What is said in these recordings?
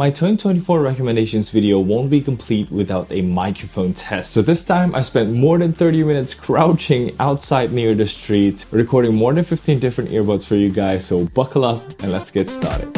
My 2024 recommendations video won't be complete without a microphone test. So this time I spent more than 30 minutes crouching outside near the street, recording more than 15 different earbuds for you guys. So buckle up and let's get started.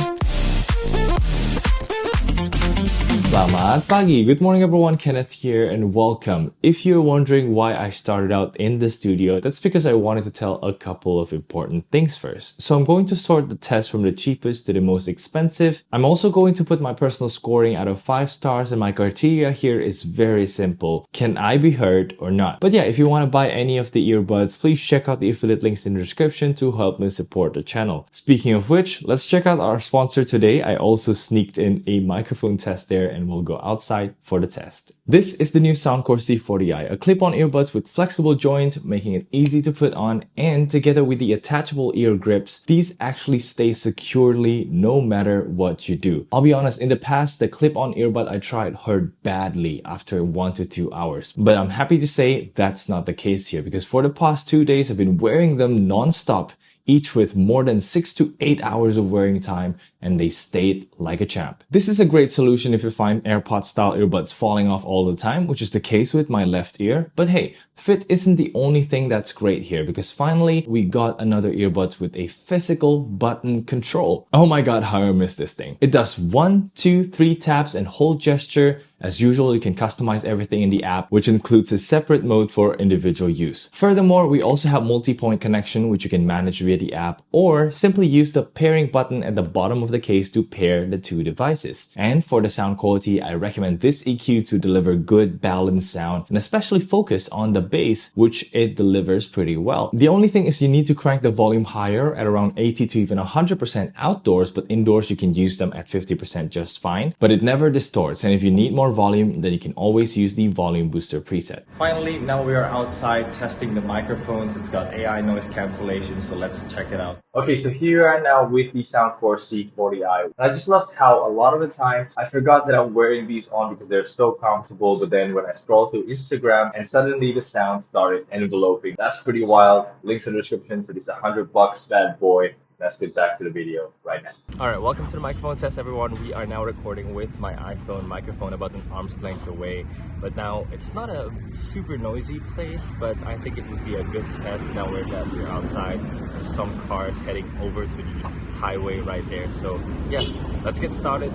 Selamat pagi. Good morning everyone, Kenneth here and welcome. If you're wondering why I started out in the studio, that's because I wanted to tell a couple of important things first. So I'm going to sort the test from the cheapest to the most expensive. I'm also going to put my personal scoring out of 5 stars, and my criteria here is very simple. Can I be heard or not? But yeah, if you want to buy any of the earbuds, please check out the affiliate links in the description to help me support the channel. Speaking of which, let's check out our sponsor today. I also sneaked in a microphone test there and we'll go outside for the test. This is the new Soundcore C40i, a clip-on earbuds with flexible joint, making it easy to put on, and together with the attachable ear grips, these actually stay securely no matter what you do. I'll be honest, in the past, the clip-on earbud I tried hurt badly after 1 to 2 hours, but I'm happy to say that's not the case here because for the past 2 days, I've been wearing them non-stop, each with more than 6 to 8 hours of wearing time, and they stayed like a champ. This is a great solution if you find AirPods style earbuds falling off all the time, which is the case with my left ear. But hey, fit isn't the only thing that's great here because finally we got another earbuds with a physical button control. Oh my god, how I miss this thing. It does 1, 2, 3 taps and hold gesture. As usual, you can customize everything in the app, which includes a separate mode for individual use. Furthermore, we also have multi-point connection, which you can manage via the app, or simply use the pairing button at the bottom of the case to pair the two devices. And for the sound quality, I recommend this EQ to deliver good balanced sound and especially focus on the bass, which it delivers pretty well. The only thing is you need to crank the volume higher at around 80 to even 100% outdoors, but indoors you can use them at 50% just fine, but it never distorts. And if you need more volume, then you can always use the volume booster preset. Finally, now we are outside testing the microphones. It's got AI noise cancellation, so let's check it out. Okay, so here I am now with the Soundcore C40i. I just love how a lot of the time I forgot that I'm wearing these on because they're so comfortable, but then when I scroll through Instagram and suddenly the sound started enveloping. That's pretty wild. Links in the description for this $100 bad boy. Let's get back to the video right now. Alright, welcome to the microphone test everyone. We are now recording with my iPhone microphone about an arm's length away. But now, it's not a super noisy place, but I think it would be a good test now that we're outside. There's some cars heading over to the highway right there. So yeah, let's get started.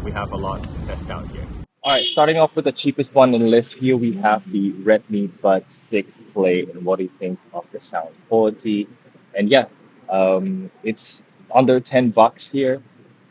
We have a lot to test out here. Alright, starting off with the cheapest one on the list, here we have the Redmi Buds 6 Play. And what do you think of the sound quality? And yeah, it's under $10 here,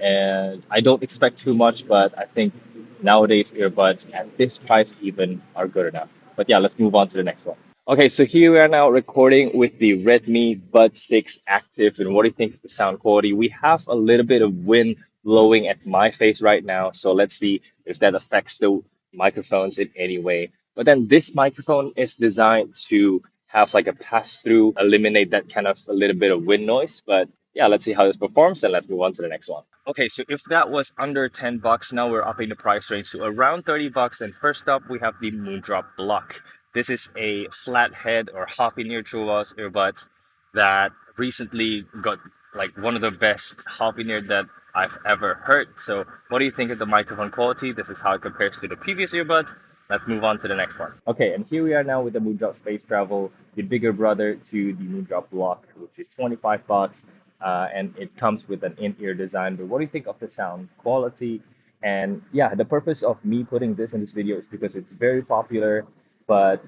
and I don't expect too much, but I think nowadays earbuds at this price even are good enough. But yeah, let's move on to the next one. Okay, so here we are now recording with the Redmi Buds 6 Active, and what do you think of the sound quality? We have a little bit of wind blowing at my face right now, so let's see if that affects the microphones in any way. But then this microphone is designed to have like a pass-through, eliminate that kind of a little bit of wind noise. But yeah, let's see how this performs and let's move on to the next one. Okay, so if that was under $10, now we're upping the price range to around $30. And first up, we have the Moondrop Block. This is a flathead or hop-in-ear TWS earbuds that recently got like one of the best hop-in-ear that I've ever heard. So what do you think of the microphone quality? This is how it compares to the previous earbuds. Let's move on to the next one. Okay, and here we are now with the Moondrop Space Travel, the bigger brother to the Moondrop Block, which is $25, and it comes with an in-ear design. But what do you think of the sound quality? And yeah, the purpose of me putting this in this video is because it's very popular, but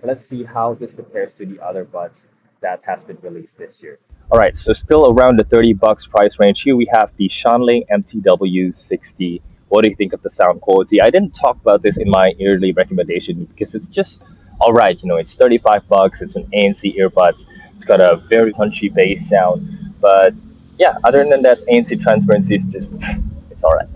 let's see how this compares to the other buds that has been released this year. All right, so still around the $30 price range. Here we have the Slynk MTW60. What do you think of the sound quality? I didn't talk about this in my yearly recommendation because it's just all right. You know, it's $35. It's an ANC earbuds. It's got a very punchy bass sound. But yeah, other than that, ANC transparency is just, it's all right.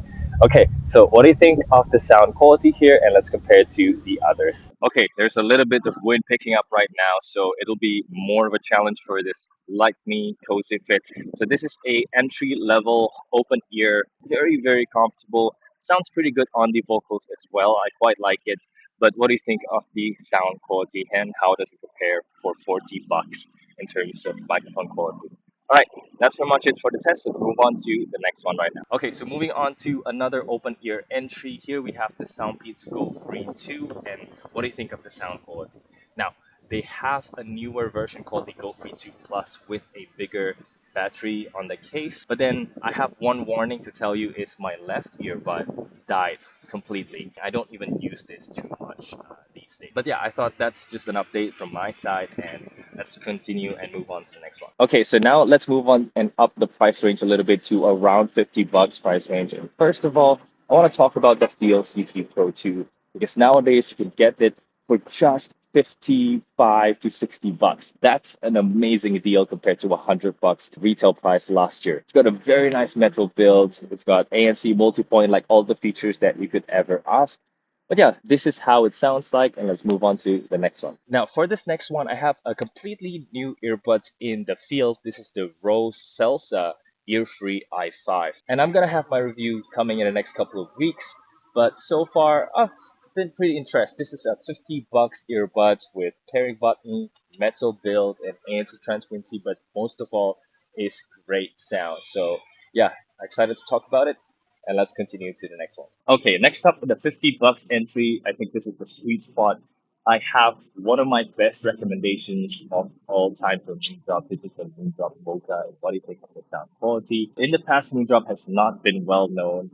Okay, so what do you think of the sound quality here? And let's compare it to the others. Okay, there's a little bit of wind picking up right now, so it'll be more of a challenge for this like me cozy fit. So this is a entry level open ear, very, very comfortable. Sounds pretty good on the vocals as well. I quite like it. But what do you think of the sound quality and how does it compare for $40 in terms of microphone quality? All right, that's pretty much it for the test. Let's move on to the next one right now. Okay, so moving on to another open ear entry. Here we have the Soundpeats Go Free 2. And what do you think of the sound quality? Now, they have a newer version called the Go Free 2 Plus with a bigger battery on the case. But then I have one warning to tell you is my left earbud died completely. I don't even use this too much these days. But yeah, I thought that's just an update from my side, and let's continue and move on to the next one. Okay, so now let's move on and up the price range a little bit to around $50 price range. And first of all, I want to talk about the Feel CT Pro 2 because nowadays you can get it for just 55 to $60. That's an amazing deal compared to $100 retail price last year. It's got a very nice metal build. It's got ANC multi-point, like all the features that you could ever ask. But yeah, this is how it sounds like, and let's move on to the next one. Now, for this next one, I have a completely new earbuds in the field. This is the Rose Salsa Ear-Free i5, and I'm gonna have my review coming in the next couple of weeks. But so far, I've been pretty impressed. This is a $50 earbuds with pairing button, metal build, and ANC transparency. But most of all, is great sound. So yeah, excited to talk about it. And let's continue to the next one. Okay, next up, the $50 entry. I think this is the sweet spot. I have one of my best recommendations of all time for Moondrop. This is the Moondrop Mocha. What do you think of the sound quality? In the past, Moondrop has not been well known,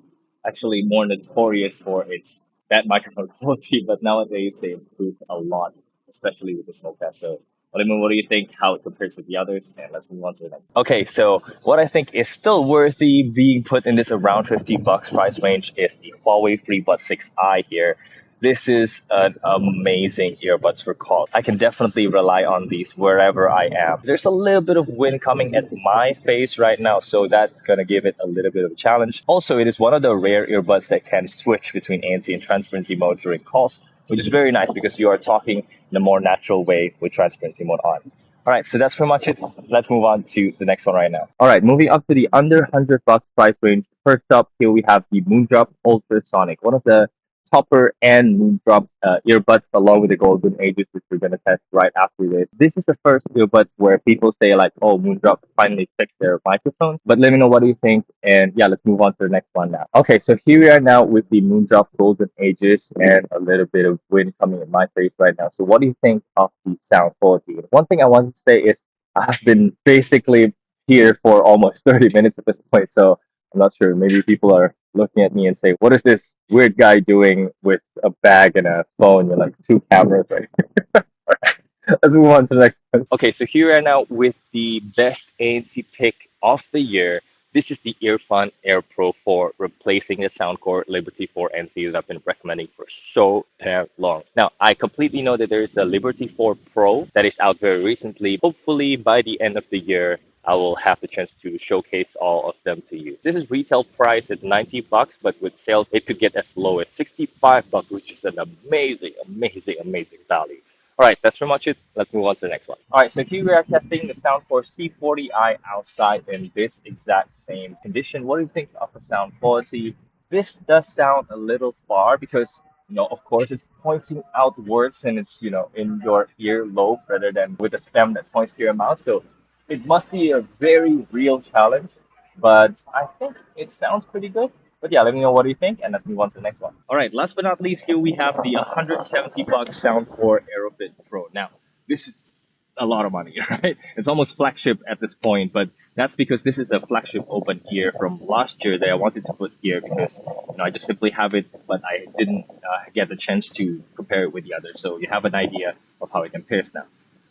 actually more notorious for its bad microphone quality, but nowadays they improved a lot, especially with this Mocha. So what do you think? How it compares with the others? And let's move on to the next. Okay, so what I think is still worthy being put in this around $50 price range is the Huawei FreeBuds 6i here. This is an amazing earbuds for calls. I can definitely rely on these wherever I am. There's a little bit of wind coming at my face right now, so that's gonna give it a little bit of a challenge. Also, it is one of the rare earbuds that can switch between ANC and transparency mode during calls, which is very nice because you are talking in a more natural way with transparency mode on. All right, so that's pretty much it. Let's move on to the next one right now. All right, moving up to the under $100 price range. First up, here we have the Moondrop Ultrasonic, one of the topper and Moondrop earbuds along with the Golden Ages, which we're going to test right after this. This is the first earbuds where people say like, oh, Moondrop finally fixed their microphones. But let me know what do you think. And yeah, let's move on to the next one now. Okay, so here we are now with the Moondrop Golden Ages and a little bit of wind coming in my face right now. So what do you think of the sound quality? One thing I want to say is I've been basically here for almost 30 minutes at this point. So I'm not sure. Maybe people are looking at me and say, "What is this weird guy doing with a bag and a phone?" You're like two cameras, right? Let's move on to the next one. Okay, so here we are now with the best ANC pick of the year. This is the Earphone Air Pro 4, replacing the Soundcore Liberty 4 NC that I've been recommending for so damn long. Now, I completely know that there is a Liberty 4 Pro that is out very recently. Hopefully, by the end of the year, I will have the chance to showcase all of them to you. This is retail price at $90, but with sales, it could get as low as $65, which is an amazing, amazing, amazing value. All right, that's pretty much it. Let's move on to the next one. All right, so here we are testing the Soundcore C40i outside in this exact same condition. What do you think of the sound quality? This does sound a little far because, of course, it's pointing outwards and it's, in your ear lobe rather than with a stem that points to your mouth. So it must be a very real challenge, but I think it sounds pretty good. But yeah, let me know what you think, and let's move on to the next one. All right, last but not least, here we have the $170 Soundcore Aerobit Pro. Now, this is a lot of money, right? It's almost flagship at this point, but that's because this is a flagship open ear from last year that I wanted to put here because I just simply have it, but I didn't get the chance to compare it with the others. So you have an idea of how it compares now.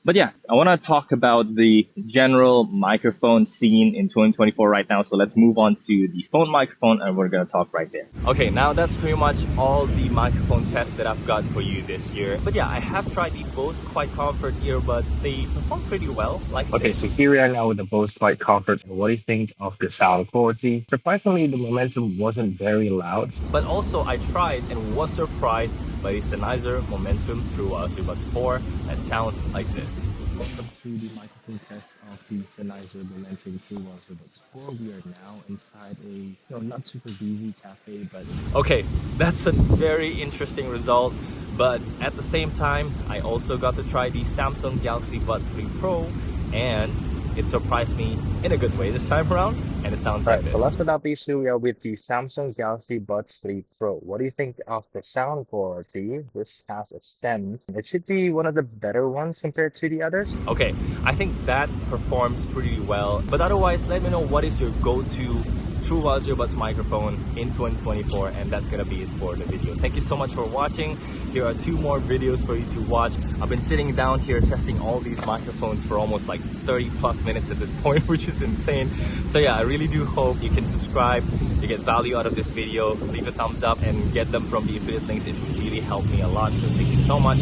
But yeah, I want to talk about the general microphone scene in 2024 right now. So let's move on to the phone microphone and we're going to talk right there. Okay, now that's pretty much all the microphone tests that I've got for you this year. But yeah, I have tried the Bose Quiet Comfort earbuds. They perform pretty well. Okay, so here we are now with the Bose Quiet Comfort. What do you think of the sound quality? Surprisingly, the momentum wasn't very loud. But also, I tried and was surprised by the Sennheiser Momentum True Wireless Earbuds 4 that sounds like this. Welcome to the microphone test of the Sennheiser Momentum True Wireless Earbuds 4. We are now inside a not super busy cafe, but okay, that's a very interesting result. But at the same time, I also got to try the Samsung Galaxy Buds 3 Pro, and it surprised me in a good way this time around, and it sounds All like right, so this. last but not least, we are with the Samsung Galaxy Buds 3 Pro. What do you think of the sound quality? This has a stem. It should be one of the better ones compared to the others. Okay, I think that performs pretty well. But otherwise, let me know what is your go-to true wireless earbuds microphone in 2024, and that's gonna be it for the video. Thank you so much for watching. Here are 2 more videos for you to watch. I've been sitting down here testing all these microphones for almost like 30 plus minutes at this point, which is insane. So yeah, I really do hope you can subscribe, you get value out of this video, leave a thumbs up and get them from the affiliate links. It really helped me a lot. So thank you so much.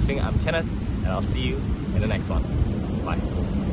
I'm Kenneth, and I'll see you in the next one. Bye.